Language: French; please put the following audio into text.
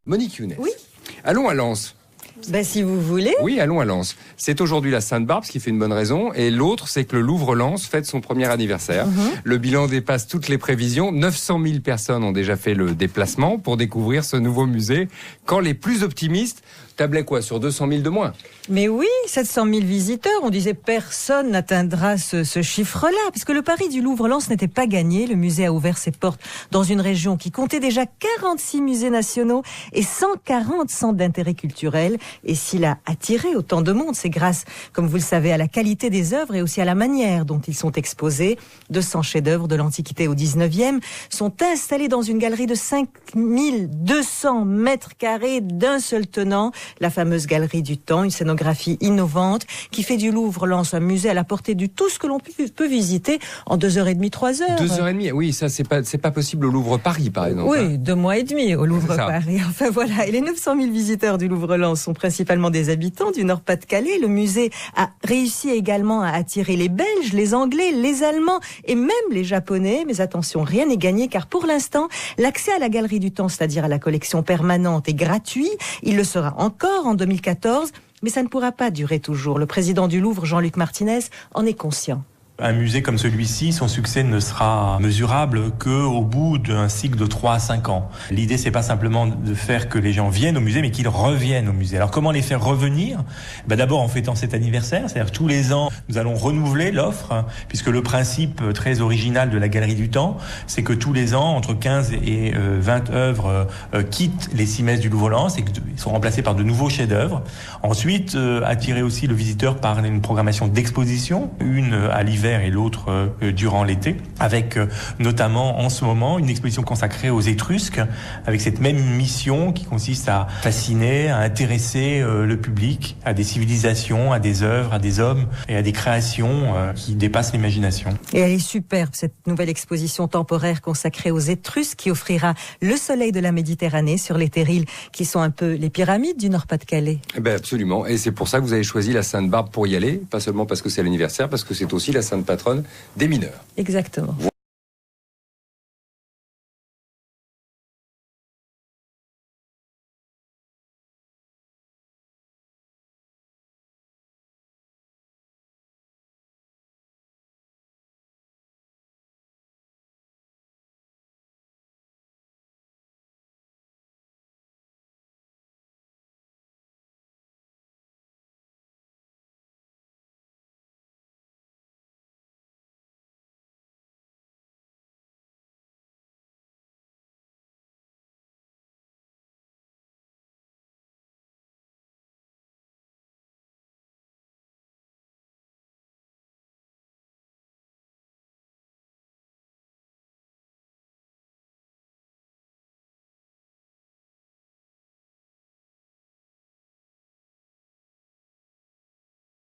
Monique Younes. Oui. Allons à Lens. Si vous voulez. Oui, allons à Lens. C'est aujourd'hui la Sainte-Barbe, ce qui fait une bonne raison. Et l'autre, c'est que le Louvre-Lens fête son premier anniversaire. Le bilan dépasse toutes les prévisions. 900 000 personnes ont déjà fait le déplacement pour découvrir ce nouveau musée. Quand les plus optimistes tablaient sur 200 000 de moins. Mais oui, 700 000 visiteurs. On disait personne n'atteindra ce chiffre-là. Parce que le pari du Louvre-Lens n'était pas gagné. Le musée a ouvert ses portes dans une région qui comptait déjà 46 musées nationaux et 140 centres d'intérêt culturel. Et s'il a attiré autant de monde, c'est grâce, comme vous le savez, à la qualité des œuvres et aussi à la manière dont ils sont exposés. 200 chefs-d'œuvre de l'Antiquité au 19e sont installés dans une galerie de 5200 mètres carrés d'un seul tenant. La fameuse galerie du temps, une scénographie innovante qui fait du Louvre-Lens un musée à la portée du tout ce que l'on peut visiter en 2h30, 3h. 2h30, oui, ça c'est pas possible au Louvre-Paris par exemple. Oui, 2 mois et demi au Louvre-Paris. Enfin voilà, et les 900 000 visiteurs du Louvre-Lens sont principalement des habitants du Nord-Pas-de-Calais. Le musée a réussi également à attirer les Belges, les Anglais, les Allemands et même les Japonais. Mais attention, rien n'est gagné car pour l'instant, l'accès à la galerie du temps, c'est-à-dire à la collection permanente, est gratuit. Il le sera encore en 2014, mais ça ne pourra pas durer toujours. Le président du Louvre, Jean-Luc Martinez, en est conscient. Un musée comme celui-ci, son succès ne sera mesurable qu'au bout d'un cycle de 3 à 5 ans. L'idée, c'est pas simplement de faire que les gens viennent au musée, mais qu'ils reviennent au musée. Alors, comment les faire revenir ? D'abord, en fêtant cet anniversaire, c'est-à-dire tous les ans, nous allons renouveler l'offre, puisque le principe très original de la Galerie du Temps, c'est que tous les ans, entre 15 et 20 œuvres quittent les 6 messes du Louvre-Lens et sont remplacées par de nouveaux chefs-d'œuvre. Ensuite, attirer aussi le visiteur par une programmation d'exposition, une à l'hiver et l'autre durant l'été, avec notamment en ce moment une exposition consacrée aux Étrusques, avec cette même mission qui consiste à fasciner, à intéresser le public à des civilisations, à des œuvres, à des hommes et à des créations qui dépassent l'imagination. Et elle est superbe, cette nouvelle exposition temporaire consacrée aux Étrusques qui offrira le soleil de la Méditerranée sur les terrils qui sont un peu les pyramides du Nord-Pas-de-Calais. Absolument, et c'est pour ça que vous avez choisi la Sainte-Barbe pour y aller, pas seulement parce que c'est l'anniversaire, parce que c'est aussi la sainte patronne des mineurs. Exactement.